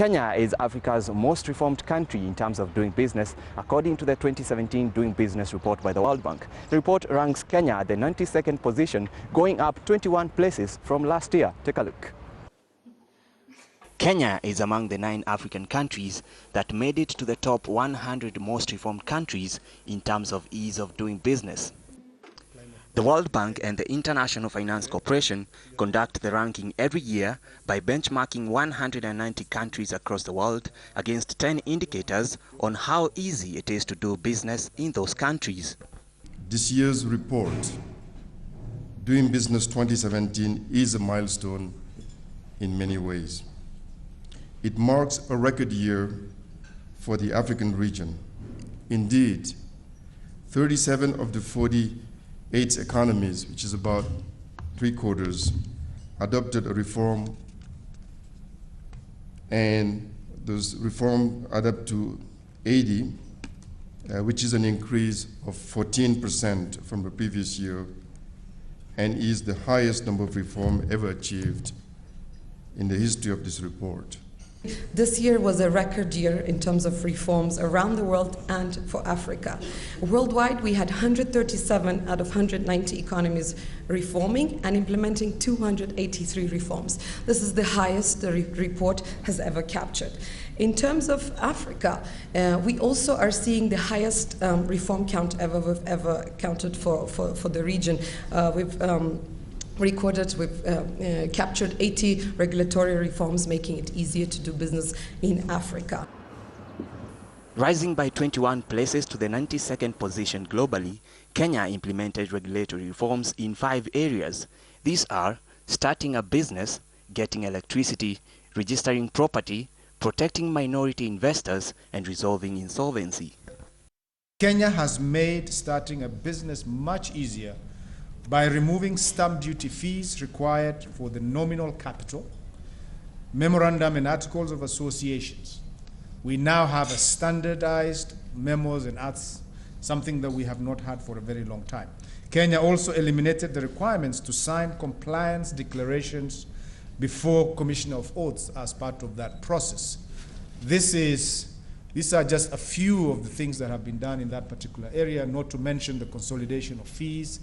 Kenya is Africa's most reformed country in terms of doing business, according to the 2017 Doing Business report by the World Bank. The report ranks Kenya at the 92nd position, going up 21 places from last year. Take a look. Kenya is among the 9 African countries that made it to the top 100 most reformed countries in terms of ease of doing business. The World Bank and the International Finance Corporation conduct the ranking every year by benchmarking 190 countries across the world against 10 indicators on how easy it is to do business in those countries. This year's report, Doing Business 2017, is a milestone in many ways. It marks a record year for the African region. Indeed, 37 of the 48 economies, which is about 3/4, adopted a reform, and those reforms add up to 80, which is an increase of 14% from the previous year, and is the highest number of reform ever achieved in the history of this report. This year was a record year in terms of reforms around the world and for Africa. Worldwide, we had 137 out of 190 economies reforming and implementing 283 reforms. This is the highest the report has ever captured. In terms of Africa, we also are seeing the highest reform count we've ever counted for the region. We've captured 80 regulatory reforms, making it easier to do business in Africa. Rising by 21 places to the 92nd position globally, Kenya implemented regulatory reforms in 5 areas. These are starting a business, getting electricity, registering property, protecting minority investors, and resolving insolvency. Kenya has made starting a business much easier by removing stamp duty fees required for the nominal capital, memorandum and articles of associations. We now have a standardized memos and acts, something that we have not had for a very long time. Kenya also eliminated the requirements to sign compliance declarations before Commissioner of Oaths as part of that process. These are just a few of the things that have been done in that particular area, not to mention the consolidation of fees,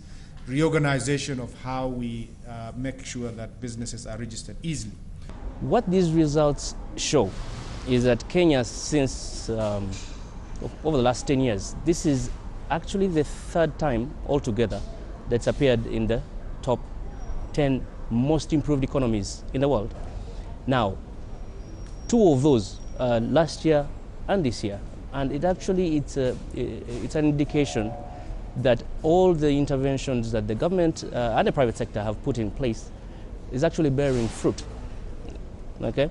reorganization of how we make sure that businesses are registered easily. What these results show is that Kenya, since over the last 10 years, this is actually the 3rd time altogether that's appeared in the top 10 most improved economies in the world. Now, 2 of those, last year and this year, and it's an indication that all the interventions that the government and the private sector have put in place is actually bearing fruit. Okay,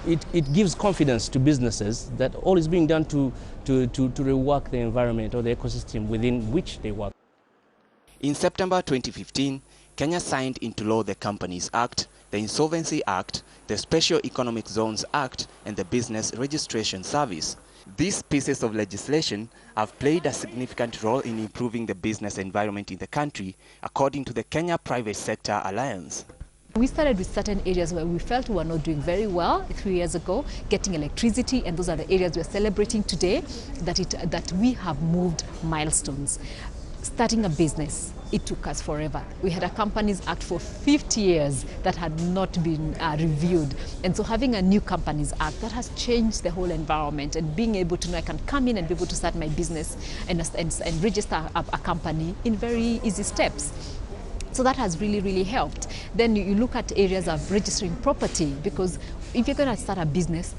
it gives confidence to businesses that all is being done to rework the environment or the ecosystem within which they work. In September 2015, Kenya signed into law the Companies Act, the Insolvency Act, the Special Economic Zones Act, and the Business Registration Service. These pieces of legislation have played a significant role in improving the business environment in the country, according to the Kenya Private Sector Alliance. We started with certain areas where we felt we were not doing very well 3 years ago, getting electricity, and those are the areas we're celebrating today, that we have moved milestones. Starting a business, it took us forever. We had a Companies Act for 50 years that had not been reviewed. And so having a new Companies Act, that has changed the whole environment, and being able to know I can come in and be able to start my business and register a company in very easy steps. So that has really, really helped. Then you look at areas of registering property, because if you're going to start a business,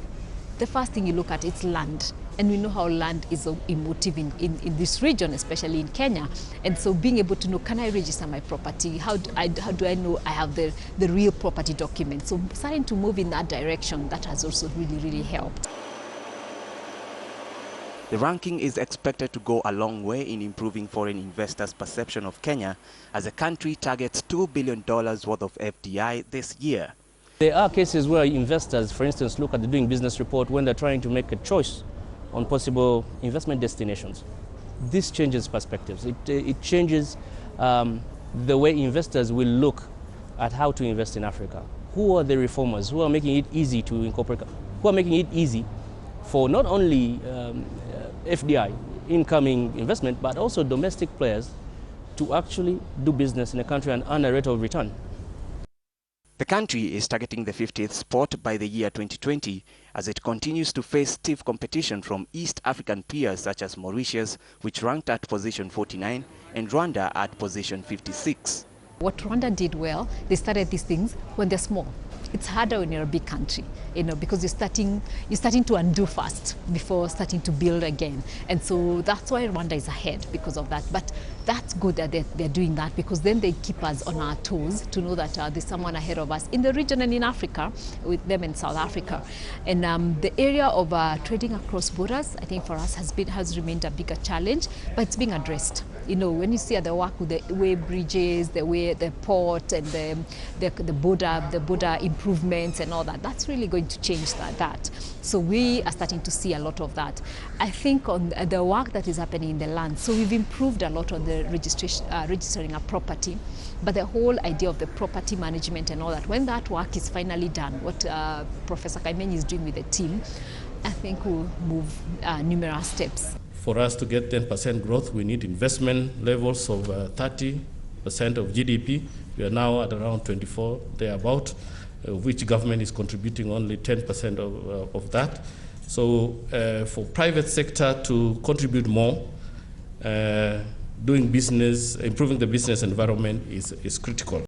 the first thing you look at is land. And we know how land is emotive in this region, especially in Kenya. And so being able to know, can I register my property? How do I know I have the real property document? So starting to move in that direction, that has also really, really helped. The ranking is expected to go a long way in improving foreign investors' perception of Kenya as the country targets $2 billion worth of FDI this year. There are cases where investors, for instance, look at the Doing Business report when they're trying to make a choice on possible investment destinations. This changes perspectives. It changes the way investors will look at how to invest in Africa. who are the reformers who are making it easy to incorporate, who are making it easy for not only FDI, incoming investment, but also domestic players to actually do business in the country and earn a rate of return. The country is targeting the 50th spot by the year 2020 as it continues to face stiff competition from East African peers such as Mauritius, which ranked at position 49, and Rwanda at position 56. What Rwanda did well, they started these things when they're small. It's harder when you're a big country, because you're starting to undo fast before starting to build again. And so that's why Rwanda is ahead because of that. But that's good that they're doing that, because then they keep us on our toes to know that there's someone ahead of us in the region and in Africa, with them in South Africa. And the area of trading across borders, I think for us has remained a bigger challenge, but it's being addressed. When you see the work with the way bridges, the port, and the border improvements and all that, that's really going to change that. So we are starting to see a lot of that. I think on the work that is happening in the land, so we've improved a lot on the registering a property, but the whole idea of the property management and all that, when that work is finally done, what Professor Kaimenyi is doing with the team, I think we'll move numerous steps. For us to get 10% growth, we need investment levels of 30% of GDP. We are now at around 24, thereabout, which government is contributing only 10% of that. So for private sector to contribute more, doing business, improving the business environment is critical.